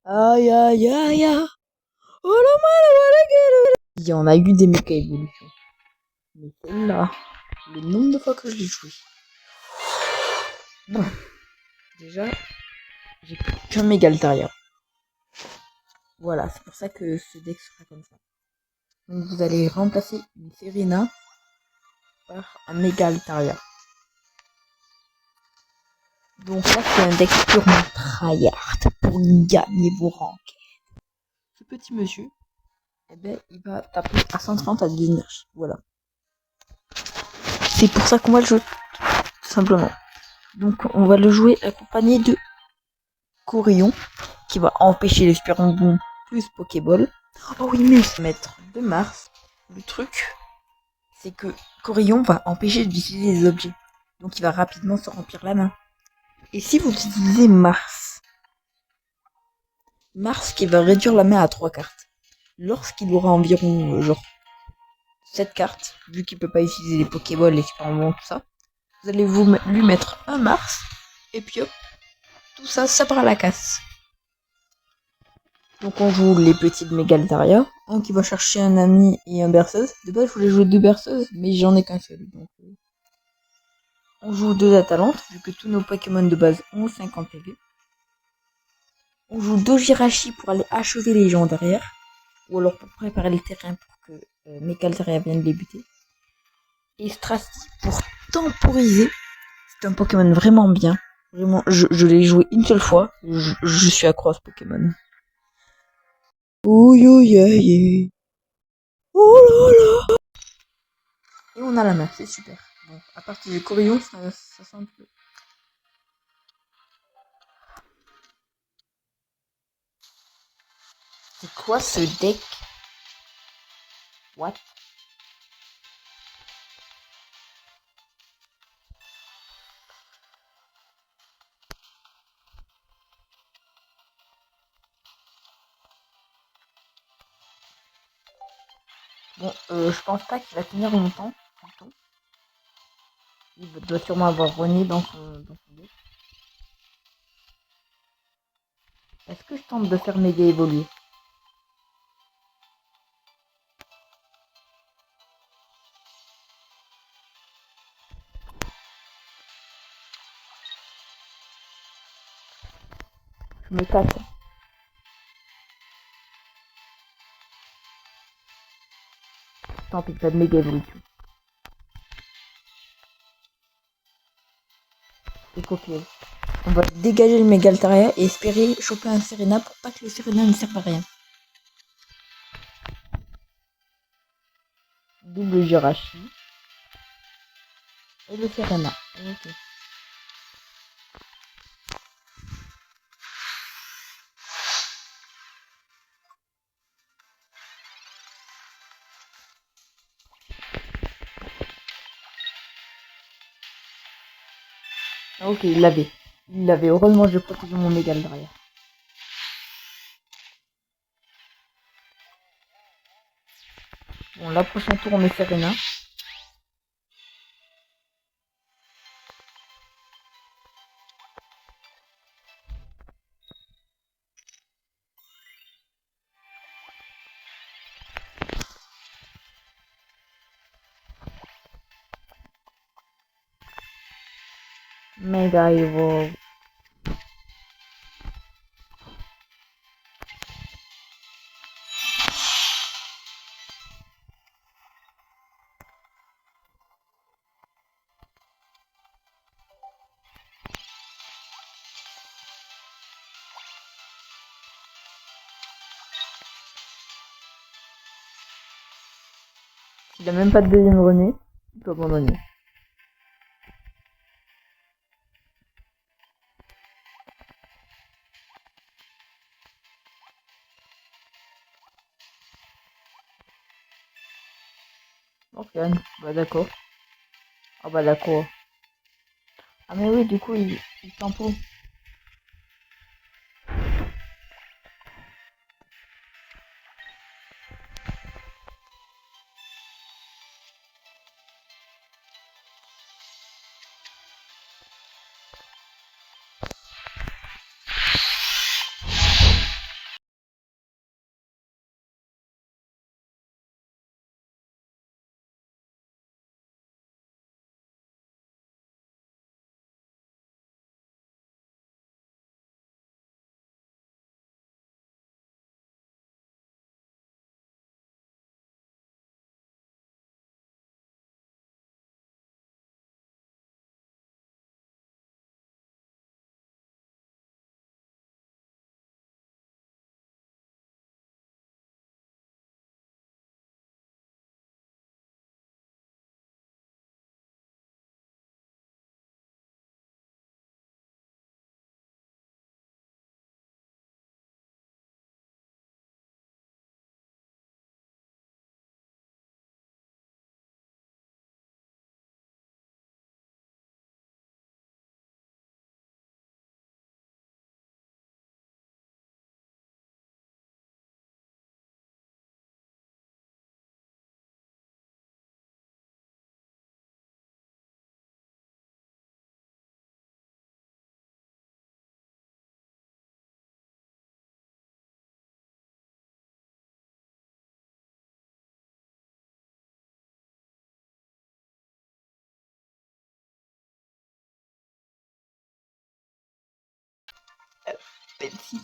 Aïe aïe aïe aïe. Oh là là, il y en a eu des méca évolutions. Mais celle-là, le nombre de fois que je l'ai joué. Bon, déjà, j'ai qu'un méga Altaria. Voilà, c'est pour ça que ce deck sera comme ça. Donc vous allez remplacer une Serena par un méga Altaria. Donc là, c'est un deck purement tryhard pour gagner vos ranks. Ce petit monsieur, eh ben, il va taper à 130 à 10 énergies. Voilà. C'est pour ça qu'on va le jouer, tout simplement. Donc on va le jouer accompagné de Corion, qui va empêcher les super bonbons plus Pokéball. Oh oui, mais mettre de Mars. Le truc, c'est que Corion va empêcher d'utiliser les objets. Donc il va rapidement se remplir la main. Et si vous utilisez Mars qui va réduire la main à 3 cartes. Lorsqu'il aura environ genre 7 cartes, vu qu'il peut pas utiliser les Pokéballs, les super bonbons, tout ça, vous allez lui mettre un Mars, et puis hop, tout ça, ça part à la casse. Donc on joue les petites Megaltaria, un qui va chercher un ami et un berceuse. De base je voulais jouer 2 berceuses, mais j'en ai qu'un seul. Donc on joue 2 Atalantes, vu que tous nos Pokémon de base ont 50 PV. On joue 2 Jirachi pour aller achever les gens derrière, ou alors pour préparer le terrain pour que Megaltaria vienne les buter. Et Strasty pour temporiser. C'est un Pokémon vraiment bien. Vraiment, je l'ai joué une seule fois. Je suis accro à ce Pokémon. Ouh yo yeah yeah. Oh là là. Et on a la main, c'est super. Bon, à partir du Corion, ça sent un peu. C'est quoi ce deck? What? Bon, je pense pas qu'il va tenir longtemps, du tout. Il doit sûrement avoir renié dans son deck. Est-ce que je tente de faire méga évoluer? Je me casse. Tant pis, pas de méga évolution. Et copier. On va dégager le Megaltaria et espérer choper un Serena pour pas que le Serena ne serve à rien. Double Jirachi. Et le Serena. Ok. Ok, il l'avait. Il l'avait. Heureusement, je protège mon Mégal derrière. Bon, la prochaine tour, on met Serena. Mega Evolve. S'il a même pas de deuxième rené, il peut abandonner. Ok, bah d'accord. Ah bah d'accord. Ah mais oui, du coup, il tempo. Pepsi.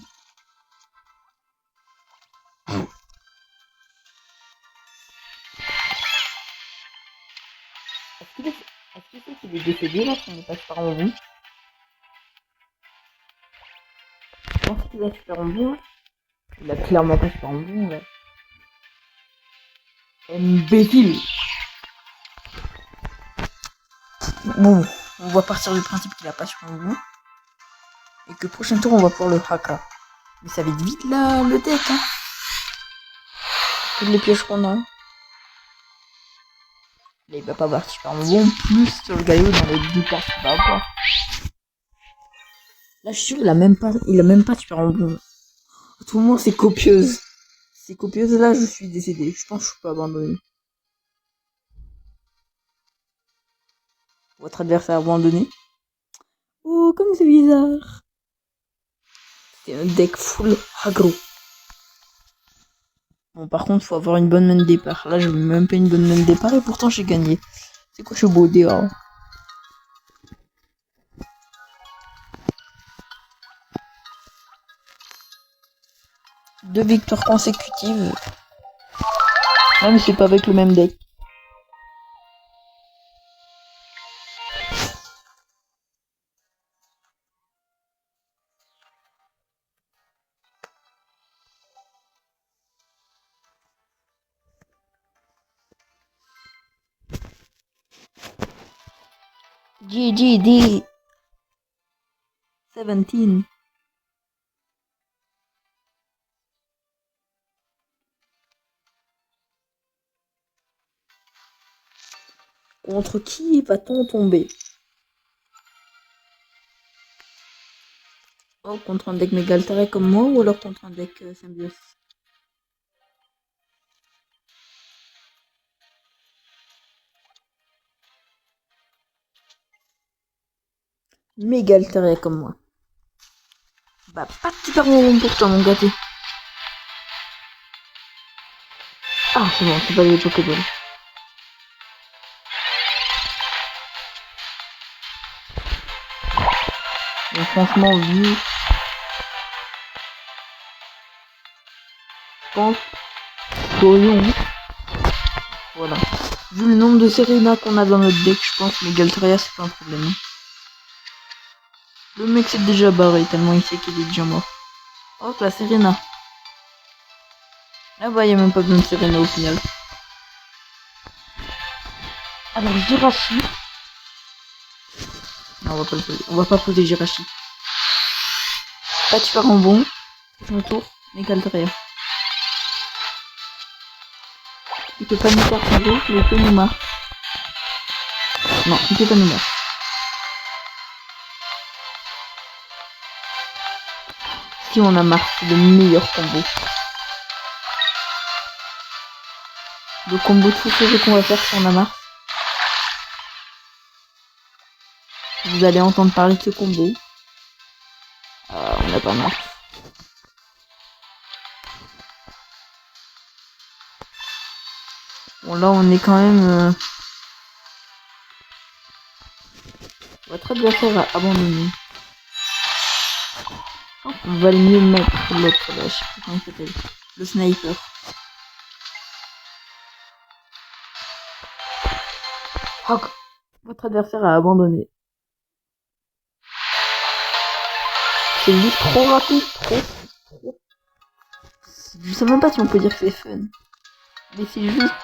Est-ce que c'est qu'il est décédé là, qu'on est pas super en bon? Je pense qu'il a super en bon. Il a clairement pas super en bon, ouais. Imbécile. Bon, on va partir du principe qu'il a pas super en bon. Et que prochain tour, on va pouvoir le hacker. Mais ça va être vite là, le deck, hein. Toutes les pièges qu'on a. Là, il va pas avoir super bon, plus sur le galop dans les 2 cartes qu'il va avoir. Là, je suis sûr, il a même pas super bon. À tout moment, c'est copieuse. C'est copieuse, là, je suis décédé. Je pense que je peux abandonner. Votre adversaire a abandonné. Oh, comme c'est bizarre. C'est un deck full aggro. Bon, par contre, faut avoir une bonne main de départ. Là, je n'ai même pas une bonne main de départ et pourtant, j'ai gagné. C'est quoi, je suis beau dehors. 2 victoires consécutives. Même si c'est pas avec le même deck. GGD 17. Contre qui va-t-on tomber? Oh, contre un deck Mégaltare comme moi ou alors contre un deck Symbiose? Mégaltare comme moi. Bah, pas de super bon pour toi, mon gâté. Ah, c'est bon, c'est pas les Pokéballs. Et franchement, vu, je pense, Dorion. Voilà. Vu le nombre de Serena qu'on a dans notre deck, je pense que Mégaltare, c'est pas un problème. Le mec s'est déjà barré tellement il sait qu'il est déjà mort. Hop, la Serena. Ah bah, y a même pas besoin de Serena au final. Alors, Jirachi. Non, on va pas le poser. On va pas poser Jirachi. Pas de super en bon. Mon tour. Mégaltare. Il peut pas nous faire tomber, il peut nous marre. Non, il peut pas nous marre. Si on a marre, c'est le meilleur combo. Le combo de fou qu'on va faire si on a marre. Vous allez entendre parler de ce combo. On n'a pas marre. Bon là on est quand même... Votre adversaire a abandonné. On va le mieux mettre l'autre là, je sais plus comment il s'appelle. Le sniper. Oh, votre adversaire a abandonné. C'est juste trop rapide, trop. Je sais même pas si on peut dire que c'est fun. Mais c'est juste...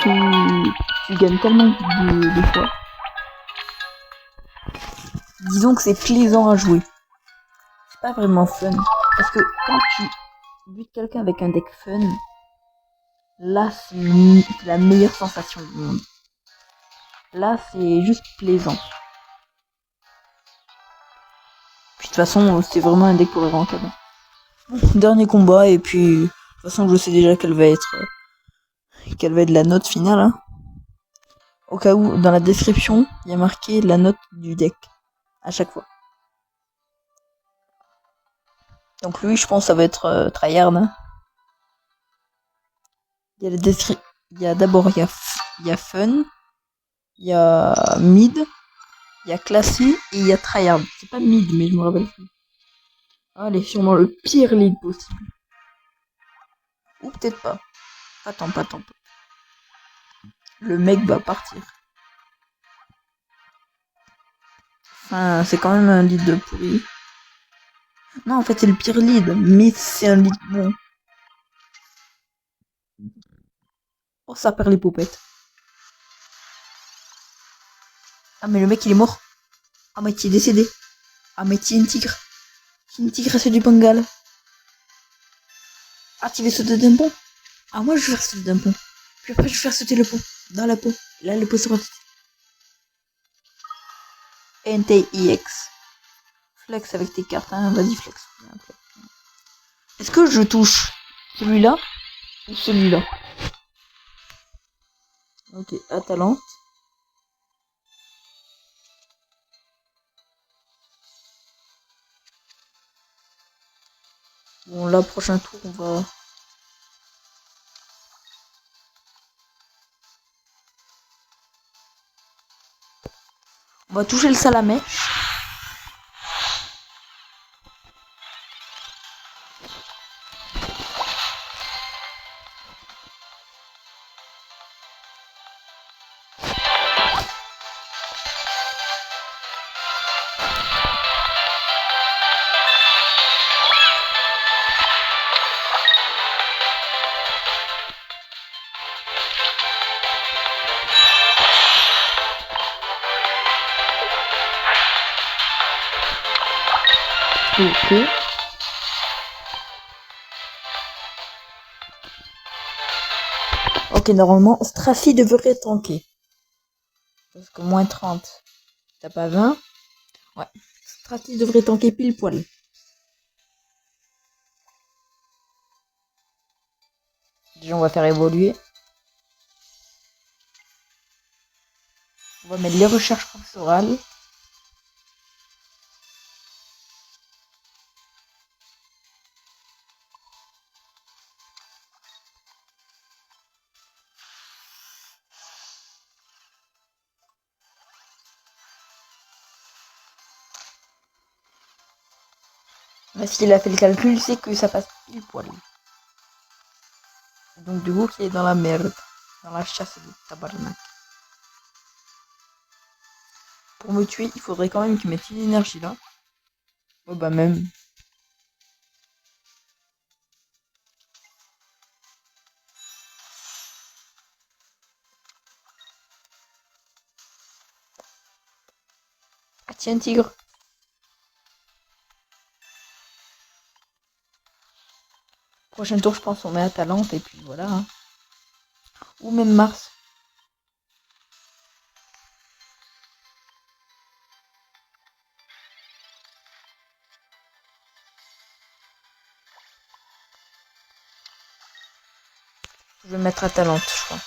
Tu gagnes tellement de fois. Disons que c'est plaisant à jouer. C'est pas vraiment fun. Parce que quand tu butes quelqu'un avec un deck fun, là c'est la meilleure sensation du monde. Là c'est juste plaisant. Puis de toute façon c'est vraiment un deck pour les ranked. Bon, dernier combat et puis de toute façon je sais déjà quelle va être la note finale. Hein. Au cas où dans la description il y a marqué la note du deck à chaque fois. Donc lui je pense que ça va être tryhard. Hein. Il y a d'abord il y a fun, il y a mid, Il y a classé et il y a tryhard. C'est pas mid, mais je me rappelle plus. Allez, sûrement le pire lead possible. Ou peut-être pas. Attends, pas tant. Le mec va partir. Enfin, c'est quand même un lead de pourri. Non, en fait, c'est le pire lead, mais c'est un lead bon. Oh, ça perd les popettes. Ah, mais le mec, il est mort. Ah, mais il est décédé. Ah, mais il y a une tigre. Une tigresse du Bengale. Ah, tu veux sauter d'un pont? Ah, moi, je vais faire sauter d'un pont. Puis après, je vais faire sauter le pont. Dans la peau. Là, le pont sera NTIX. Flex avec tes cartes, hein. Vas-y, flex. Est-ce que je touche celui-là ou celui-là? Ok, Atalante. Bon, là, prochain tour, on va toucher le Salamé. Ok. Ok, normalement, Strafi devrait tanker. Parce que moins 30. T'as pas 20? Ouais. Strafi devrait tanker pile poil. Déjà, on va faire évoluer. On va mettre les recherches professorales. Mais s'il a fait le calcul, c'est que ça passe pile poil. Donc du coup, qui est dans la merde. Dans la chasse de tabarnak. Pour me tuer, il faudrait quand même qu'il mette une énergie là. Ouais, bah même. Ah tiens, tigre. Prochain tour, je pense, on met Atalante et puis voilà. Hein. Ou même Mars. Je vais mettre Atalante, je crois.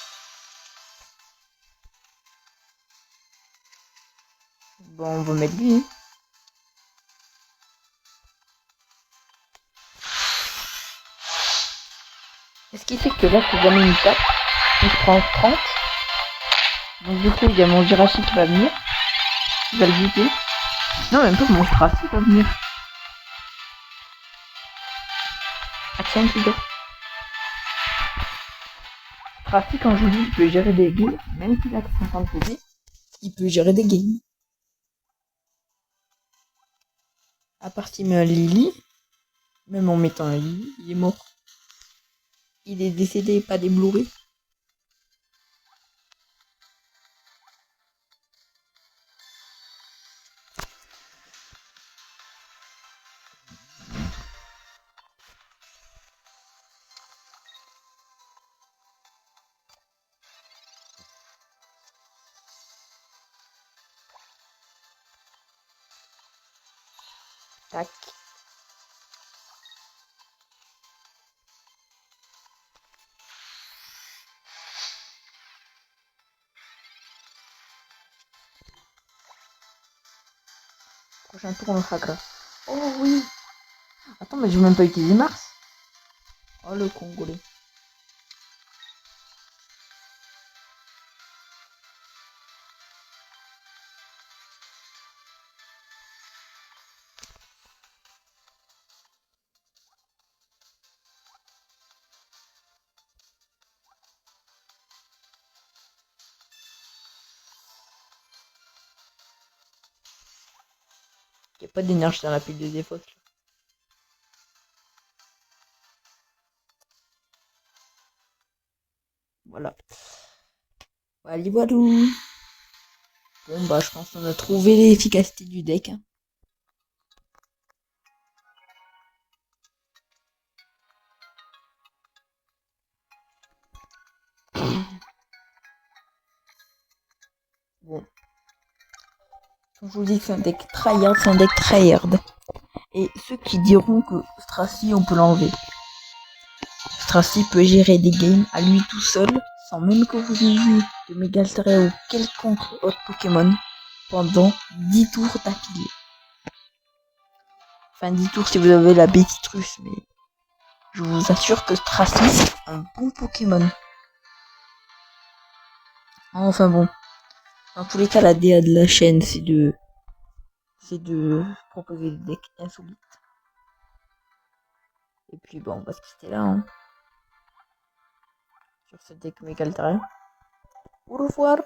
Bon, on va mettre lui. Et ce qui fait que là, si jamais il tape, il prend 30. Donc du coup, il y a mon Jirachi qui va venir. Il va le buter. Non, même pas mon Jirachi va venir. Ah tiens, tigre. Jirachi, quand je vous dis, il peut gérer des games, même s'il a que 50 PV, il peut gérer des games. À part s'il met un Lily, même en mettant un Lily, il est mort. Il est décédé, pas déblouré. Tac. Prochain tour, on le fera grave. Oh oui. Attends, mais j'ai même pas utilisé Mars. Oh le Congolais. Il n'y a pas d'énergie dans la pile de défausse. Voilà. Voilà, voilà. Bon, bah, je pense qu'on a trouvé l'efficacité du deck. Hein. Bon. Quand je vous dis que c'est un deck tryhard, c'est un deck tryhard. Et ceux qui diront que Stracy, on peut l'enlever. Stracy peut gérer des games à lui tout seul, sans même que vous ayez de Megaltarea ou quelconque autre Pokémon, pendant 10 tours d'affilée. Enfin, 10 tours si vous avez la Bétitrus, mais je vous assure que Stracy, c'est un bon Pokémon. Enfin bon. Dans tous les cas, la DA de la chaîne, c'est de proposer des decks insolites. Et puis bon, on va se quitter là, hein. Sur ce deck Megaltarea. Au revoir.